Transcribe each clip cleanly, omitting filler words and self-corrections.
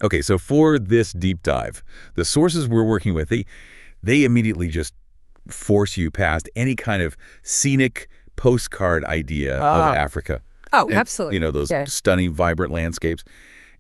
Okay, so for this deep dive, the sources we're working with, they immediately just force you past any kind of scenic postcard idea of Ah. Africa. Oh, And, absolutely. those Yeah. stunning, vibrant landscapes.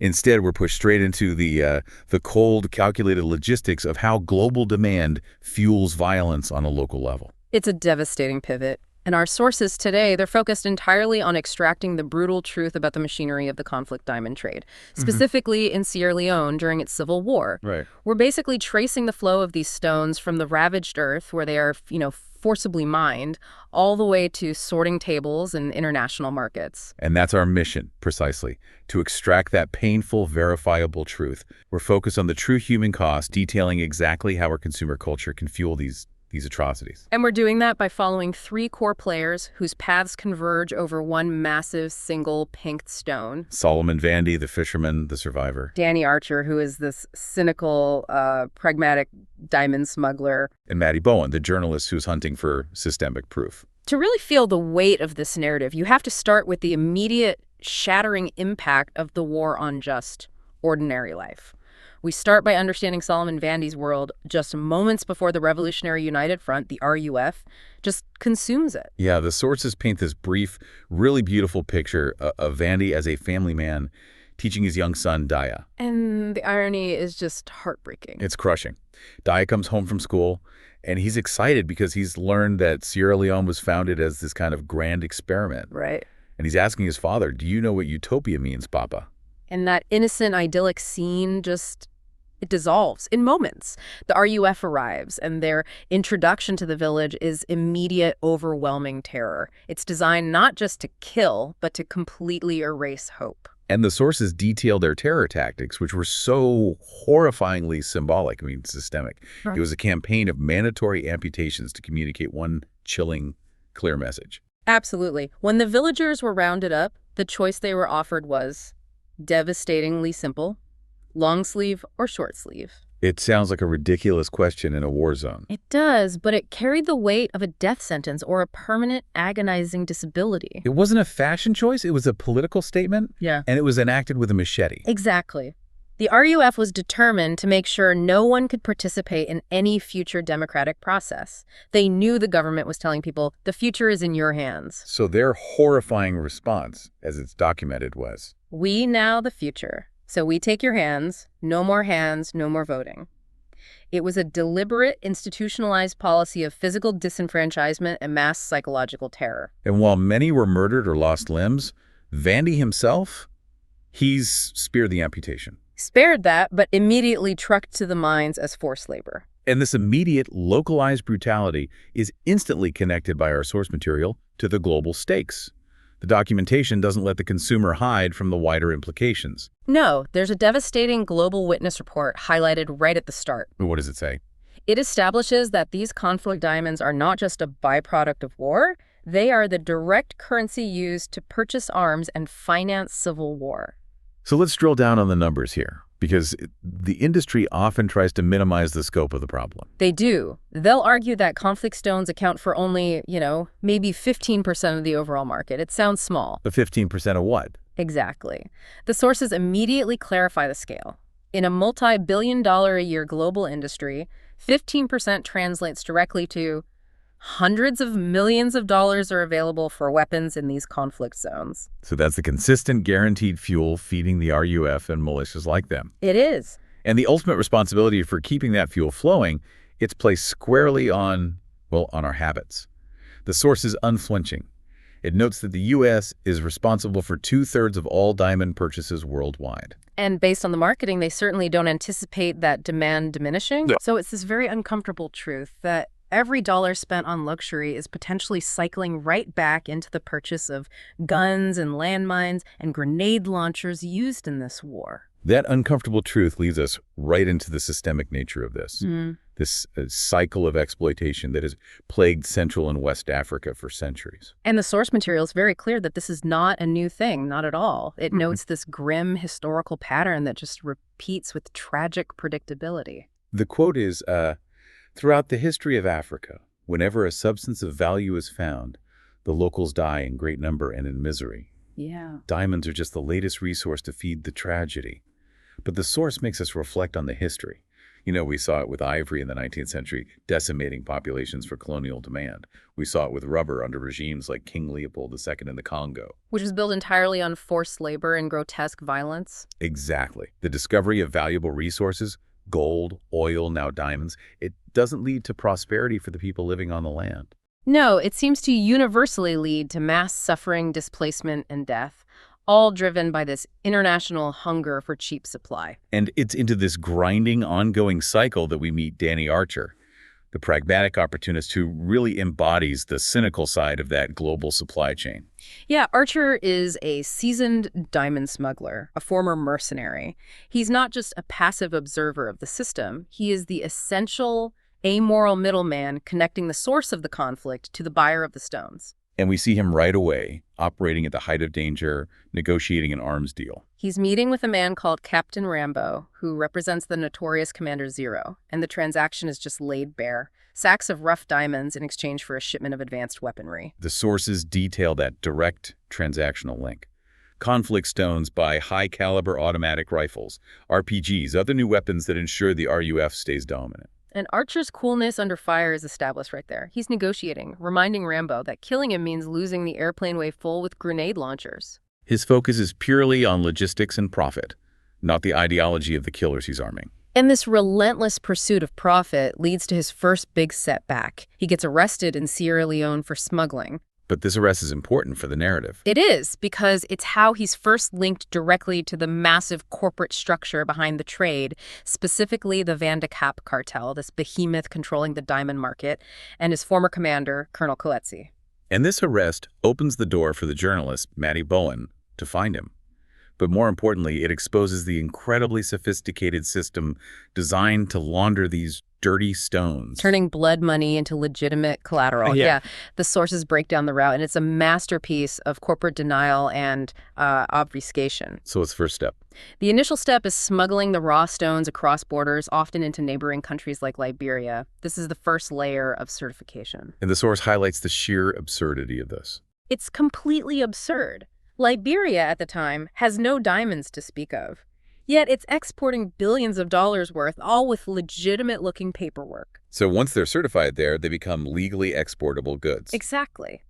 Instead, we're pushed straight into the cold, calculated logistics of how global demand fuels violence on a local level. It's a devastating pivot. And our sources today, they're focused entirely on extracting the brutal truth about the machinery of the conflict diamond trade, specifically in Sierra Leone during its civil war. Right. We're basically tracing the flow of these stones from the ravaged earth where they are, forcibly mined, all the way to sorting tables and international markets. And that's our mission, precisely, to extract that painful, verifiable truth. We're focused on the true human cost, detailing exactly how our consumer culture can fuel these atrocities. And we're doing that by following three core players whose paths converge over one massive single pink stone. Solomon Vandy, the fisherman, the survivor. Danny Archer, who is this cynical, pragmatic diamond smuggler. And Maddy Bowen, the journalist who's hunting for systemic proof. To really feel the weight of this narrative, you have to start with the immediate, shattering impact of the war on just ordinary life. We start by understanding Solomon Vandy's world just moments before the Revolutionary United Front, the RUF, just consumes it. Yeah, the sources paint this brief, really beautiful picture of Vandy as a family man teaching his young son, Daya. And the irony is just heartbreaking. It's crushing. Daya comes home from school, and he's excited because he's learned that Sierra Leone was founded as this kind of grand experiment. Right. And he's asking his father, do you know what utopia means, Papa? And that innocent, idyllic scene it dissolves in moments. The RUF arrives, and their introduction to the village is immediate, overwhelming terror. It's designed not just to kill, but to completely erase hope. And the sources detail their terror tactics, which were so horrifyingly symbolic, systemic. Right. It was a campaign of mandatory amputations to communicate one chilling, clear message. Absolutely. When the villagers were rounded up, the choice they were offered was devastatingly simple: long sleeve or short sleeve. It sounds like a ridiculous question in a war zone. It does, but it carried the weight of a death sentence or a permanent, agonizing disability. It wasn't a fashion choice, it was a political statement, Yeah. and it was enacted with a machete. Exactly. The RUF was determined to make sure no one could participate in any future democratic process. They knew the government was telling people, the future is in your hands. So their horrifying response, as it's documented, was, We now the future. So we take your hands, no more voting. It was a deliberate, institutionalized policy of physical disenfranchisement and mass psychological terror. and while many were murdered or lost limbs, Vandy himself, he's spared the amputation. Spared that, but immediately trucked to the mines as forced labor. And this immediate, localized brutality is instantly connected by our source material to the global stakes. The documentation doesn't let the consumer hide from the wider implications. No, there's a devastating global witness report highlighted right at the start. What does it say? It establishes that these conflict diamonds are not just a byproduct of war, they are the direct currency used to purchase arms and finance civil war. So let's drill down on the numbers here, because the industry often tries to minimize the scope of the problem. They do. They'll argue that conflict stones account for only, maybe 15% of the overall market. It sounds small. The 15% of what? Exactly. The sources immediately clarify the scale. In a multi-billion-dollar-a-year global industry, 15% translates directly to hundreds of millions of dollars are available for weapons in these conflict zones. So that's the consistent, guaranteed fuel feeding the RUF and militias like them. It is. And the ultimate responsibility for keeping that fuel flowing, it's placed squarely on our habits. The source is unflinching. It notes that the U.S. is responsible for 2/3 of all diamond purchases worldwide. And based on the marketing, they certainly don't anticipate that demand diminishing. Yeah. So it's this very uncomfortable truth that every dollar spent on luxury is potentially cycling right back into the purchase of guns and landmines and grenade launchers used in this war. That uncomfortable truth leads us right into the systemic nature of this. This cycle of exploitation that has plagued Central and West Africa for centuries. And the source material is very clear that this is not a new thing, not at all. It notes this grim historical pattern that just repeats with tragic predictability. The quote is, throughout the history of Africa, whenever a substance of value is found, the locals die in great number and in misery. Yeah. Diamonds are just the latest resource to feed the tragedy. But the source makes us reflect on the history. You know, we saw it with ivory in the 19th century, decimating populations for colonial demand. We saw it with rubber under regimes like King Leopold II in the Congo. Which was built entirely on forced labor and grotesque violence. Exactly. The discovery of valuable resources, gold, oil, now diamonds, it doesn't lead to prosperity for the people living on the land. No, it seems to universally lead to mass suffering, displacement, and death, all driven by this international hunger for cheap supply. And it's into this grinding, ongoing cycle that we meet Danny Archer, the pragmatic opportunist who really embodies the cynical side of that global supply chain. Yeah, Archer is a seasoned diamond smuggler, a former mercenary. He's not just a passive observer of the system. He is the essential, amoral middleman connecting the source of the conflict to the buyer of the stones. And we see him right away, operating at the height of danger, negotiating an arms deal. He's meeting with a man called Captain Rambo, who represents the notorious Commander Zero, and the transaction is just laid bare. Sacks of rough diamonds in exchange for a shipment of advanced weaponry. The sources detail that direct transactional link. Conflict stones buy high-caliber automatic rifles, RPGs, other new weapons that ensure the RUF stays dominant. And Archer's coolness under fire is established right there. He's negotiating, reminding Rambo that killing him means losing the airplane way full with grenade launchers. His focus is purely on logistics and profit, not the ideology of the killers he's arming. And this relentless pursuit of profit leads to his first big setback. He gets arrested in Sierra Leone for smuggling. But this arrest is important for the narrative. It is, because it's how he's first linked directly to the massive corporate structure behind the trade, specifically the Vandy cartel, this behemoth controlling the diamond market, and his former commander, Colonel Coetzee. And this arrest opens the door for the journalist, Maddy Bowen, to find him. But more importantly, it exposes the incredibly sophisticated system designed to launder these dirty stones. Turning blood money into legitimate collateral. Yeah. The sources break down the route, and it's a masterpiece of corporate denial and obfuscation. So it's first step. The initial step is smuggling the raw stones across borders, often into neighboring countries like Liberia. This is the first layer of certification. And the source highlights the sheer absurdity of this. It's completely absurd. Liberia at the time has no diamonds to speak of. Yet it's exporting billions of dollars worth, all with legitimate-looking paperwork. So once they're certified there, they become legally exportable goods. Exactly.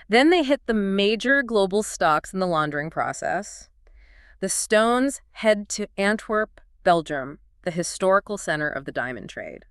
Then they hit the major global stocks in the laundering process. The stones head to Antwerp, Belgium, the historical center of the diamond trade.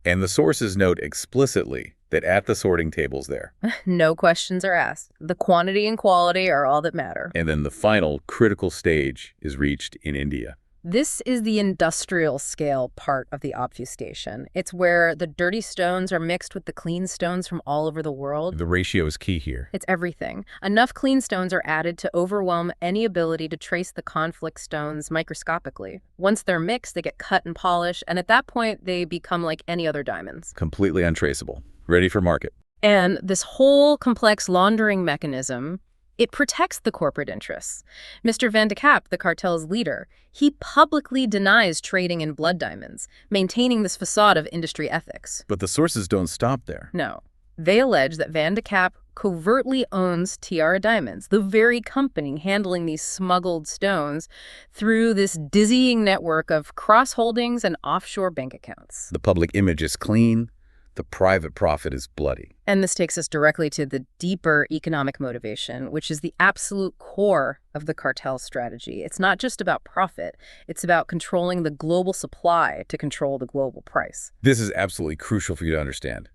And the sources note explicitly that at the sorting tables there. No questions are asked. The quantity and quality are all that matter. And then the final critical stage is reached in India. This is the industrial scale part of the obfuscation. It's where the dirty stones are mixed with the clean stones from all over the world. The ratio is key here. It's everything. Enough clean stones are added to overwhelm any ability to trace the conflict stones microscopically. Once they're mixed, they get cut and polished, and at that point, they become like any other diamonds. Completely untraceable. Ready for market. And this whole complex laundering mechanism, it protects the corporate interests. Mr. Vandy, the cartel's leader, he publicly denies trading in blood diamonds, maintaining this facade of industry ethics. But the sources don't stop there. No. They allege that Vandy covertly owns Tiara Diamonds, the very company handling these smuggled stones, through this dizzying network of cross-holdings and offshore bank accounts. The public image is clean. The private profit is bloody. And this takes us directly to the deeper economic motivation, which is the absolute core of the cartel strategy. It's not just about profit. It's about controlling the global supply to control the global price. This is absolutely crucial for you to understand.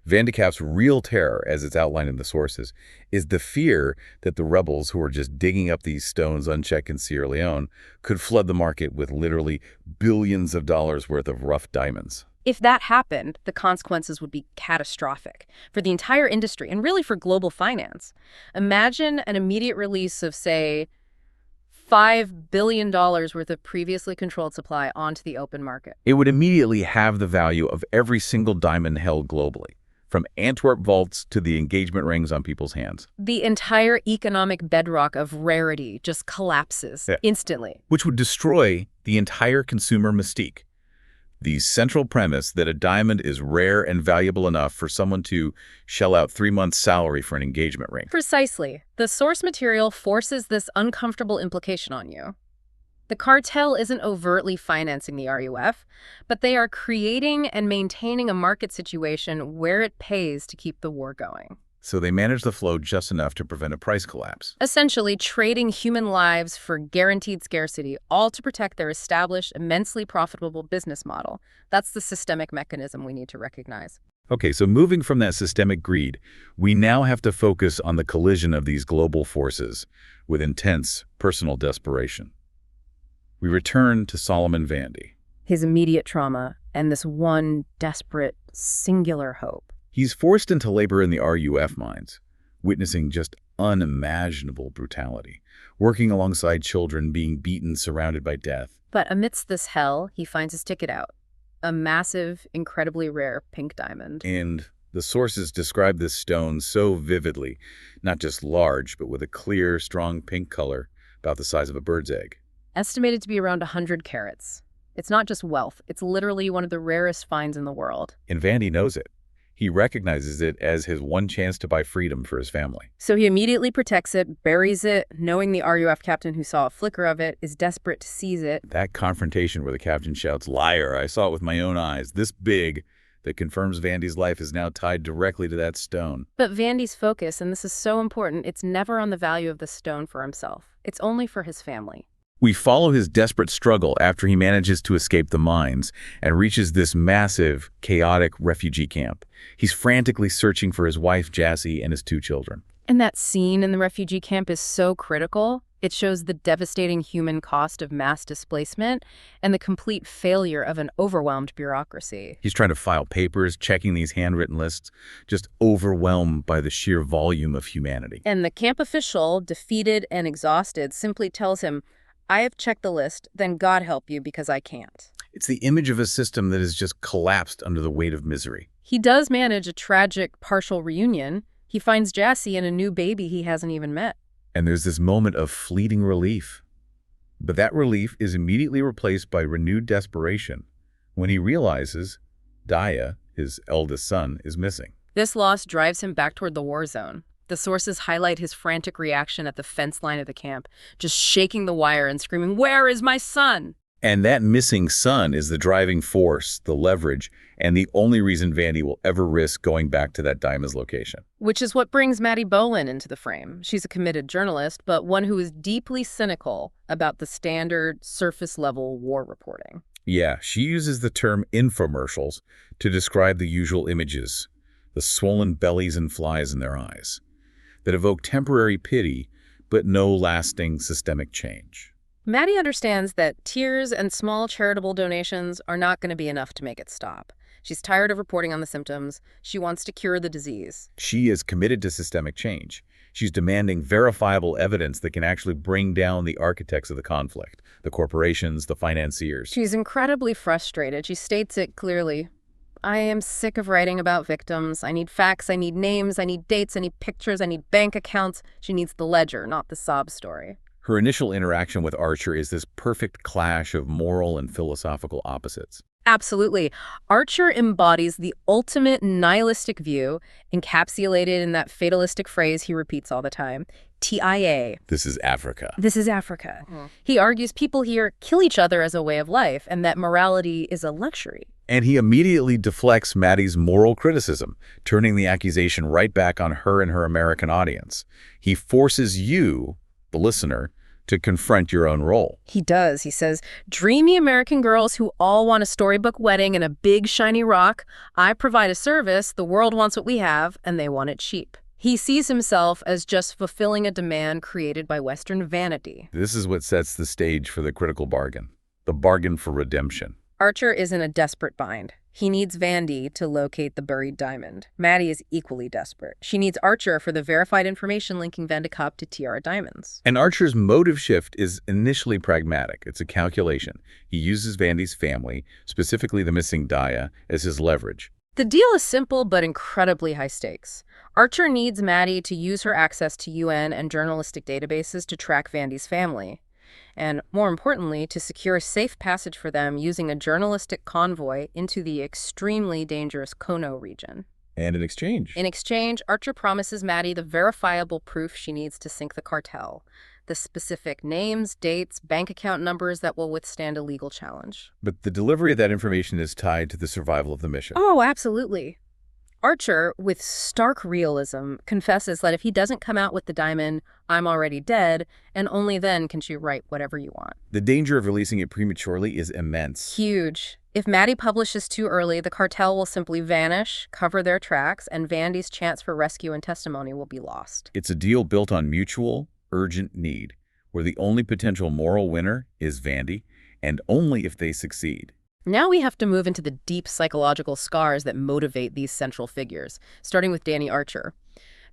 Vandy real terror, as it's outlined in the sources, is the fear that the rebels who are just digging up these stones unchecked in Sierra Leone could flood the market with literally billions of dollars worth of rough diamonds. If that happened, the consequences would be catastrophic for the entire industry and really for global finance. Imagine an immediate release of, say, $5 billion worth of previously controlled supply onto the open market. It would immediately have the value of every single diamond held globally, from Antwerp vaults to the engagement rings on people's hands. The entire economic bedrock of rarity just collapses instantly. Which would destroy the entire consumer mystique. The central premise that a diamond is rare and valuable enough for someone to shell out 3 months' salary for an engagement ring. Precisely. The source material forces this uncomfortable implication on you. The cartel isn't overtly financing the RUF, but they are creating and maintaining a market situation where it pays to keep the war going. So they manage the flow just enough to prevent a price collapse. Essentially trading human lives for guaranteed scarcity, all to protect their established, immensely profitable business model. That's the systemic mechanism we need to recognize. Okay, so moving from that systemic greed, we now have to focus on the collision of these global forces with intense personal desperation. We return to Solomon Vandy. His immediate trauma and this one desperate, singular hope. He's forced into labor in the RUF mines, witnessing just unimaginable brutality, working alongside children being beaten, surrounded by death. But amidst this hell, he finds his ticket out. A massive, incredibly rare pink diamond. And the sources describe this stone so vividly, not just large, but with a clear, strong pink color, about the size of a bird's egg. Estimated to be around 100 carats. It's not just wealth, it's literally one of the rarest finds in the world. And Vandy knows it. He recognizes it as his one chance to buy freedom for his family. So he immediately protects it, buries it, knowing the RUF captain who saw a flicker of it is desperate to seize it. That confrontation where the captain shouts, "Liar, I saw it with my own eyes," this big, that confirms Vandy's life is now tied directly to that stone. But Vandy's focus, and this is so important, it's never on the value of the stone for himself. It's only for his family. We follow his desperate struggle after he manages to escape the mines and reaches this massive, chaotic refugee camp. He's frantically searching for his wife, Jassy, and his 2 children. And that scene in the refugee camp is so critical. It shows the devastating human cost of mass displacement and the complete failure of an overwhelmed bureaucracy. He's trying to file papers, checking these handwritten lists, just overwhelmed by the sheer volume of humanity. And the camp official, defeated and exhausted, simply tells him, "I have checked the list, then God help you because I can't." It's the image of a system that has just collapsed under the weight of misery. He does manage a tragic partial reunion. He finds Jassy and a new baby he hasn't even met. And there's this moment of fleeting relief. But that relief is immediately replaced by renewed desperation when he realizes Daya, his eldest son, is missing. This loss drives him back toward the war zone. The sources highlight his frantic reaction at the fence line of the camp, just shaking the wire and screaming, "Where is my son?" And that missing son is the driving force, the leverage, and the only reason Vandy will ever risk going back to that diamond's location. Which is what brings Maddy Bowen into the frame. She's a committed journalist, but one who is deeply cynical about the standard surface-level war reporting. Yeah, she uses the term infomercials to describe the usual images, the swollen bellies and flies in their eyes, that evoke temporary pity, but no lasting systemic change. Maddy understands that tears and small charitable donations are not going to be enough to make it stop. She's tired of reporting on the symptoms. She wants to cure the disease. She is committed to systemic change. She's demanding verifiable evidence that can actually bring down the architects of the conflict, the corporations, the financiers. She's incredibly frustrated. She states it clearly. "I am sick of writing about victims. I need facts, I need names, I need dates, I need pictures, I need bank accounts." She needs the ledger, not the sob story. Her initial interaction with Archer is this perfect clash of moral and philosophical opposites. Absolutely. Archer embodies the ultimate nihilistic view, encapsulated in that fatalistic phrase he repeats all the time, TIA. This is Africa. This is Africa. He argues people here kill each other as a way of life, and that morality is a luxury. And he immediately deflects Maddy's moral criticism, turning the accusation right back on her and her American audience. He forces you, the listener, to confront your own role. He does. He says, "Dreamy American girls who all want a storybook wedding and a big shiny rock. I provide a service, the world wants what we have, and they want it cheap." He sees himself as just fulfilling a demand created by Western vanity. This is what sets the stage for the critical bargain, the bargain for redemption. Archer is in a desperate bind. He needs Vandy to locate the buried diamond. Maddy is equally desperate. She needs Archer for the verified information linking Vandekop to Tiara Diamonds. And Archer's motive shift is initially pragmatic. It's a calculation. He uses Vandy's family, specifically the missing Daya, as his leverage. The deal is simple but incredibly high stakes. Archer needs Maddy to use her access to UN and journalistic databases to track Vandy's family. And more importantly, to secure a safe passage for them using a journalistic convoy into the extremely dangerous Kono region. And in exchange? In exchange, Archer promises Maddy the verifiable proof she needs to sink the cartel. The specific names, dates, bank account numbers that will withstand a legal challenge. But the delivery of that information is tied to the survival of the mission. Oh, absolutely. Archer, with stark realism, confesses that if he doesn't come out with the diamond, I'm already dead, and only then can she write whatever you want. The danger of releasing it prematurely is immense. Huge. If Maddy publishes too early, the cartel will simply vanish, cover their tracks, and Vandy's chance for rescue and testimony will be lost. It's a deal built on mutual, urgent need, where the only potential moral winner is Vandy, and only if they succeed. Now we have to move into the deep psychological scars that motivate these central figures, starting with Danny Archer.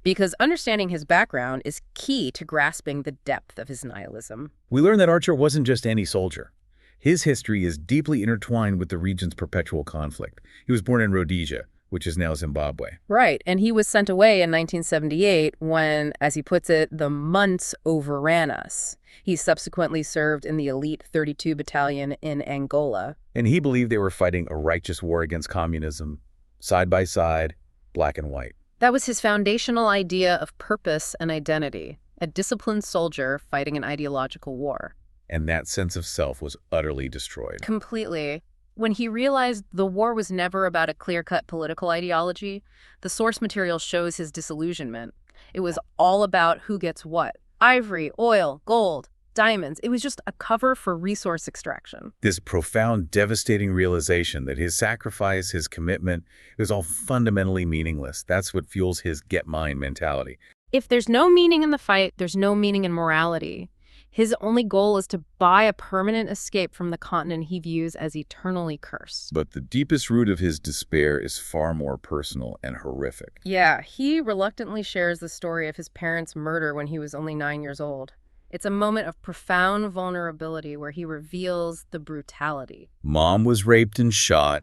Because understanding his background is key to grasping the depth of his nihilism. We learn that Archer wasn't just any soldier. His history is deeply intertwined with the region's perpetual conflict. He was born in Rhodesia, which is now Zimbabwe. Right, and he was sent away in 1978 when, as he puts it, the months overran us. He subsequently served in the elite 32 Battalion in Angola. And he believed they were fighting a righteous war against communism, side by side, black and white. That was his foundational idea of purpose and identity, a disciplined soldier fighting an ideological war. And that sense of self was utterly destroyed. Completely. When he realized the war was never about a clear-cut political ideology, the source material shows his disillusionment. It was all about who gets what. Ivory, oil, gold, diamonds. It was just a cover for resource extraction. This profound, devastating realization that his sacrifice, his commitment, it was all fundamentally meaningless. That's what fuels his get mine mentality. If there's no meaning in the fight, there's no meaning in morality. His only goal is to buy a permanent escape from the continent he views as eternally cursed. But the deepest root of his despair is far more personal and horrific. Yeah, he reluctantly shares the story of his parents' murder when he was only 9 years old. It's a moment of profound vulnerability where he reveals the brutality. Mom was raped and shot,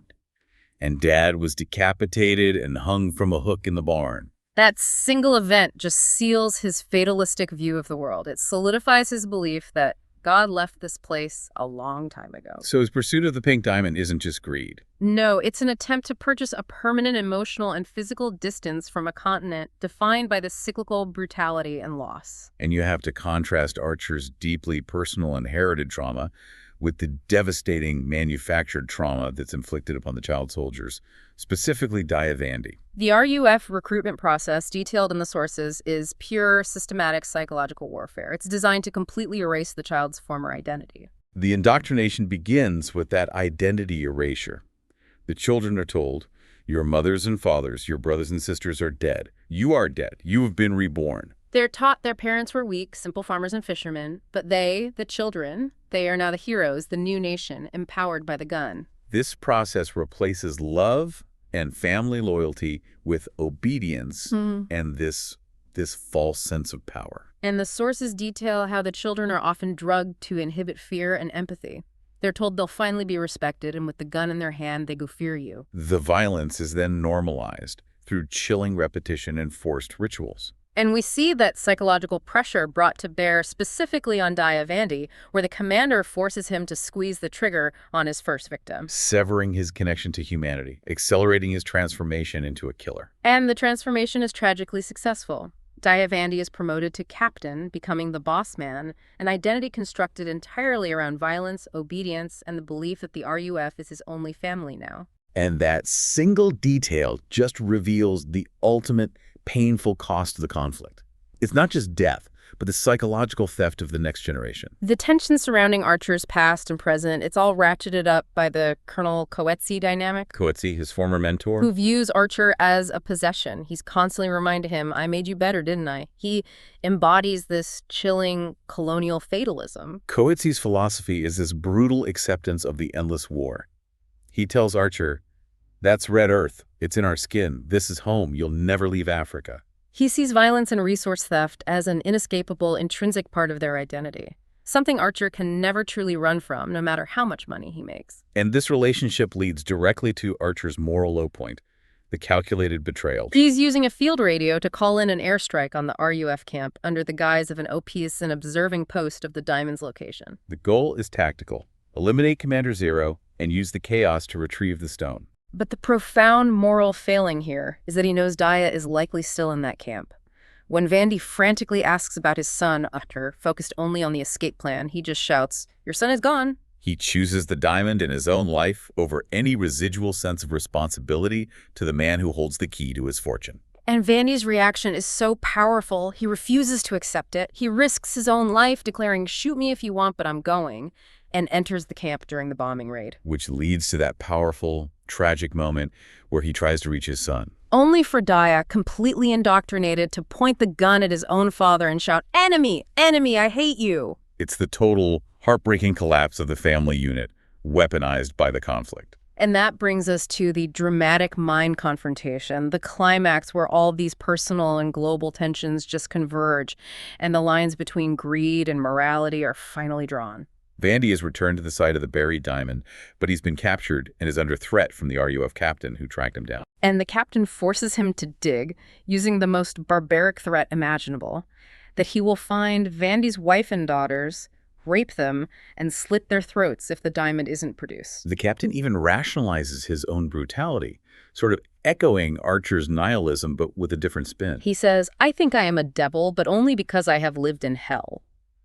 and Dad was decapitated and hung from a hook in the barn. That single event just seals his fatalistic view of the world. It solidifies his belief that God left this place a long time ago. So his pursuit of the pink diamond isn't just greed. No, it's an attempt to purchase a permanent emotional and physical distance from a continent defined by the cyclical brutality and loss. And you have to contrast Archer's deeply personal inherited trauma with the devastating manufactured trauma that's inflicted upon the child soldiers, specifically Vandy. The RUF recruitment process detailed in the sources is pure, systematic psychological warfare. It's designed to completely erase the child's former identity. The indoctrination begins with that identity erasure. The children are told, your mothers and fathers, your brothers and sisters are dead. You are dead. You have been reborn. They're taught their parents were weak, simple farmers and fishermen, but they, the children, they are now the heroes, the new nation, empowered by the gun. This process replaces love and family loyalty with obedience and this false sense of power. And the sources detail how the children are often drugged to inhibit fear and empathy. They're told they'll finally be respected, and with the gun in their hand, they go fear you. The violence is then normalized through chilling repetition and forced rituals. And we see that psychological pressure brought to bear specifically on Vandy, where the commander forces him to squeeze the trigger on his first victim. Severing his connection to humanity, accelerating his transformation into a killer. And the transformation is tragically successful. Vandy is promoted to captain, becoming the boss man, an identity constructed entirely around violence, obedience, and the belief that the RUF is his only family now. And that single detail just reveals the ultimate painful cost of the conflict. It's not just death, but the psychological theft of the next generation. The tension surrounding Archer's past and present, it's all ratcheted up by the Colonel Coetzee dynamic. Coetzee, his former mentor, who views Archer as a possession. He's constantly reminding him, I made you better, didn't I? He embodies this chilling colonial fatalism. Coetzee's philosophy is this brutal acceptance of the endless war. He tells Archer, that's Red Earth. It's in our skin. This is home. You'll never leave Africa. He sees violence and resource theft as an inescapable, intrinsic part of their identity, something Archer can never truly run from, no matter how much money he makes. And this relationship leads directly to Archer's moral low point, the calculated betrayal. He's using a field radio to call in an airstrike on the RUF camp under the guise of an OPS and observing post of the diamond's location. The goal is tactical. Eliminate Commander Zero and use the chaos to retrieve the stone. But the profound moral failing here is that he knows Daya is likely still in that camp. When Vandy frantically asks about his son, Utter, focused only on the escape plan, he just shouts, "Your son is gone." He chooses the diamond in his own life over any residual sense of responsibility to the man who holds the key to his fortune. And Vandy's reaction is so powerful, he refuses to accept it. He risks his own life, declaring, "Shoot me if you want, but I'm going," and enters the camp during the bombing raid. Which leads to that powerful, tragic moment where he tries to reach his son. Only for Daya, completely indoctrinated, to point the gun at his own father and shout, "Enemy! Enemy, I hate you!" It's the total, heartbreaking collapse of the family unit, weaponized by the conflict. And that brings us to the dramatic mind confrontation, the climax where all these personal and global tensions just converge, and the lines between greed and morality are finally drawn. Vandy is returned to the site of the buried diamond, but he's been captured and is under threat from the RUF captain who tracked him down. And the captain forces him to dig, using the most barbaric threat imaginable, that he will find Vandy's wife and daughters, rape them, and slit their throats if the diamond isn't produced. The captain even rationalizes his own brutality, sort of echoing Archer's nihilism but with a different spin. He says, "I think I am a devil, but only because I have lived in hell,"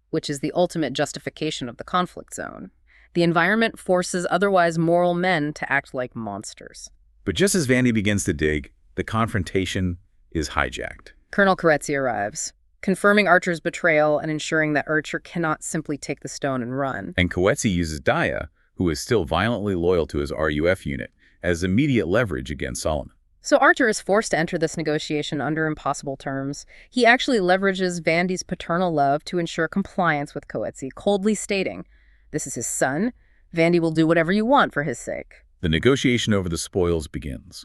which is the ultimate justification of the conflict zone. The environment forces otherwise moral men to act like monsters. But just as Vandy begins to dig, the confrontation is hijacked. Colonel Coetzee arrives, confirming Archer's betrayal and ensuring that Archer cannot simply take the stone and run. And Coetzee uses Daya, who is still violently loyal to his RUF unit, as immediate leverage against Solomon. So Archer is forced to enter this negotiation under impossible terms. He actually leverages Vandy's paternal love to ensure compliance with Coetzee, coldly stating, "This is his son. Vandy will do whatever you want for his sake." The negotiation over the spoils begins.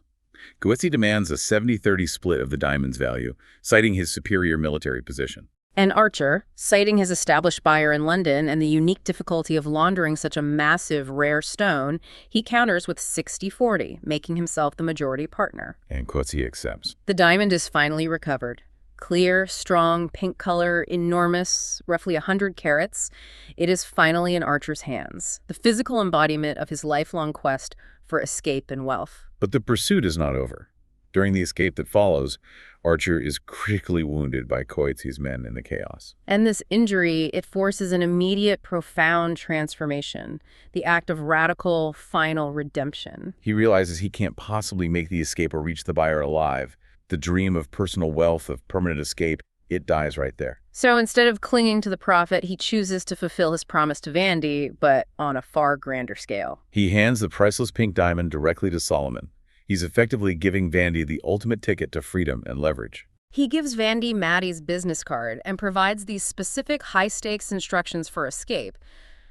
Coetzee demands a 70-30 split of the diamond's value, citing his superior military position. And Archer, citing his established buyer in London and the unique difficulty of laundering such a massive, rare stone, he counters with 60-40, making himself the majority partner. And Coetzee accepts. The diamond is finally recovered. Clear, strong, pink color, enormous, roughly 100 carats. It is finally in Archer's hands, the physical embodiment of his lifelong quest for escape and wealth. But the pursuit is not over. During the escape that follows, Archer is critically wounded by Coetzee's men in the chaos. And this injury, it forces an immediate, profound transformation, the act of radical, final redemption. He realizes he can't possibly make the escape or reach the buyer alive. The dream of personal wealth, of permanent escape, it dies right there. So instead of clinging to the prophet, he chooses to fulfill his promise to Vandy, but on a far grander scale. He hands the priceless pink diamond directly to Solomon. He's effectively giving Vandy the ultimate ticket to freedom and leverage. He gives Vandy Maddy's business card and provides these specific high-stakes instructions for escape: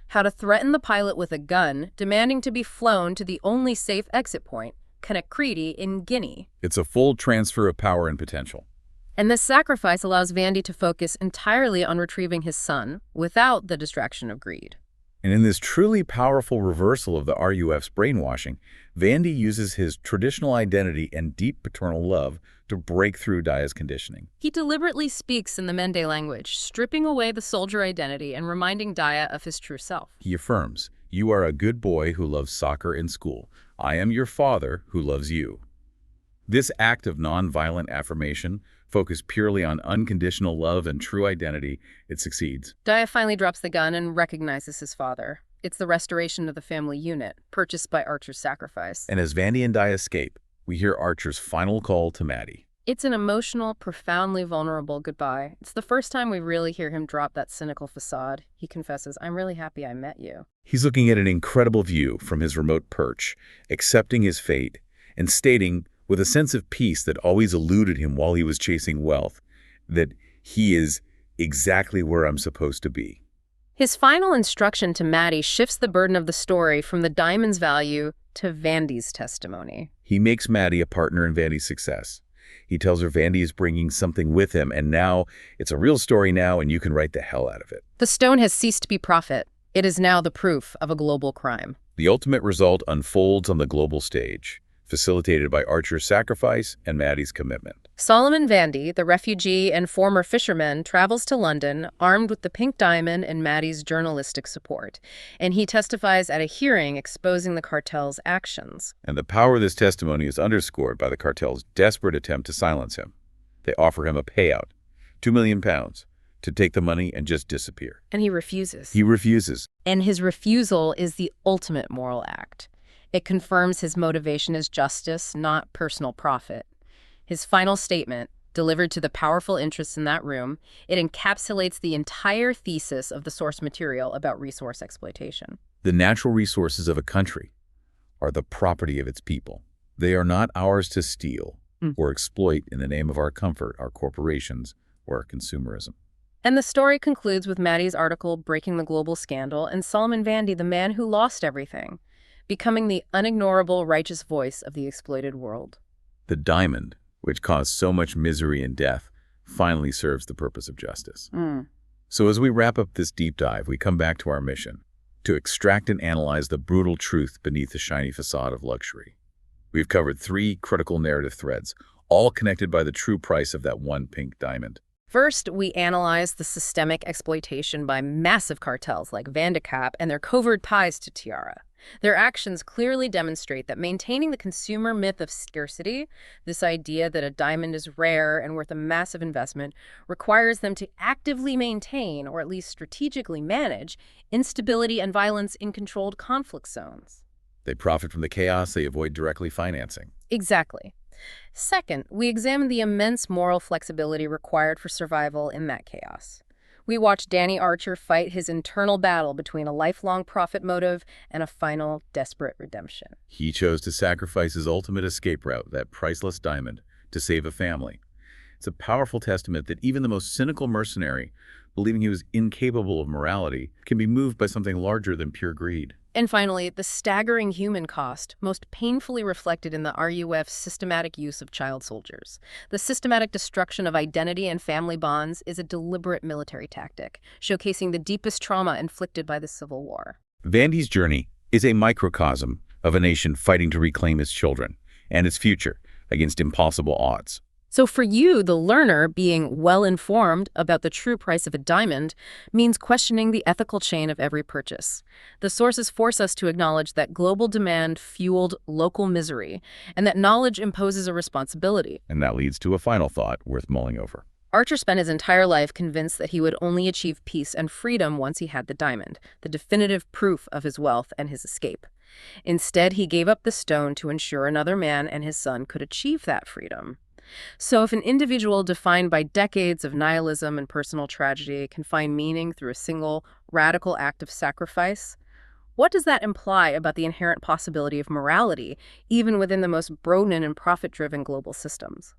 how to threaten the pilot with a gun, demanding to be flown to the only safe exit point, Conakry in Guinea. It's a full transfer of power and potential. And this sacrifice allows Vandy to focus entirely on retrieving his son without the distraction of greed. And in this truly powerful reversal of the RUF's brainwashing, Vandy uses his traditional identity and deep paternal love to break through Daya's conditioning. He deliberately speaks in the Mende language, stripping away the soldier identity and reminding Daya of his true self. He affirms, "You are a good boy who loves soccer and school. I am your father who loves you." This act of nonviolent affirmation, focused purely on unconditional love and true identity, it succeeds. Daya finally drops the gun and recognizes his father. It's the restoration of the family unit, purchased by Archer's sacrifice. And as Vandy and Daya escape, we hear Archer's final call to Maddy. It's an emotional, profoundly vulnerable goodbye. It's the first time we really hear him drop that cynical facade. He confesses, "I'm really happy I met you." He's looking at an incredible view from his remote perch, accepting his fate, and stating, with a sense of peace that always eluded him while he was chasing wealth, that he is exactly where I'm supposed to be. His final instruction to Maddy shifts the burden of the story from the diamond's value to Vandy's testimony. He makes Maddy a partner in Vandy's success. He tells her Vandy is bringing something with him, and now it's a real story now, and you can write the hell out of it. The stone has ceased to be profit. It is now the proof of a global crime. The ultimate result unfolds on the global stage. facilitated by Archer's sacrifice and Maddy's commitment. Solomon Vandy, the refugee and former fisherman, travels to London armed with the pink diamond and Maddy's journalistic support, and he testifies at a hearing exposing the cartel's actions. And the power of this testimony is underscored by the cartel's desperate attempt to silence him. They offer him a payout, £2 million, to take the money and just disappear. And he refuses. He refuses. And his refusal is the ultimate moral act. It confirms his motivation is justice, not personal profit. His final statement, delivered to the powerful interests in that room, it encapsulates the entire thesis of the source material about resource exploitation. The natural resources of a country are the property of its people. They are not ours to steal or exploit in the name of our comfort, our corporations, or our consumerism. And the story concludes with Maddy's article breaking the global scandal and Solomon Vandy, the man who lost everything, becoming the unignorable righteous voice of the exploited world. The diamond, which caused so much misery and death, finally serves the purpose of justice. So as we wrap up this deep dive, we come back to our mission, to extract and analyze the brutal truth beneath the shiny facade of luxury. We've covered 3 critical narrative threads, all connected by the true price of that one pink diamond. First, we analyze the systemic exploitation by massive cartels like Vandy and their covert ties to Sierra. Their actions clearly demonstrate that maintaining the consumer myth of scarcity, this idea that a diamond is rare and worth a massive investment, requires them to actively maintain, or at least strategically manage, instability and violence in controlled conflict zones. They profit from the chaos they avoid directly financing. Exactly. Second, we examine the immense moral flexibility required for survival in that chaos. We watch Danny Archer fight his internal battle between a lifelong profit motive and a final, desperate redemption. He chose to sacrifice his ultimate escape route, that priceless diamond, to save a family. It's a powerful testament that even the most cynical mercenary, believing he was incapable of morality, can be moved by something larger than pure greed. And finally, the staggering human cost, most painfully reflected in the RUF's systematic use of child soldiers. The systematic destruction of identity and family bonds is a deliberate military tactic, showcasing the deepest trauma inflicted by the Civil War. Vandy's journey is a microcosm of a nation fighting to reclaim its children and its future against impossible odds. So for you, the learner, being well-informed about the true price of a diamond means questioning the ethical chain of every purchase. The sources force us to acknowledge that global demand fueled local misery, and that knowledge imposes a responsibility. And that leads to a final thought worth mulling over. Archer spent his entire life convinced that he would only achieve peace and freedom once he had the diamond, the definitive proof of his wealth and his escape. Instead, he gave up the stone to ensure another man and his son could achieve that freedom. So if an individual defined by decades of nihilism and personal tragedy can find meaning through a single, radical act of sacrifice, what does that imply about the inherent possibility of morality, even within the most broken and profit-driven global systems?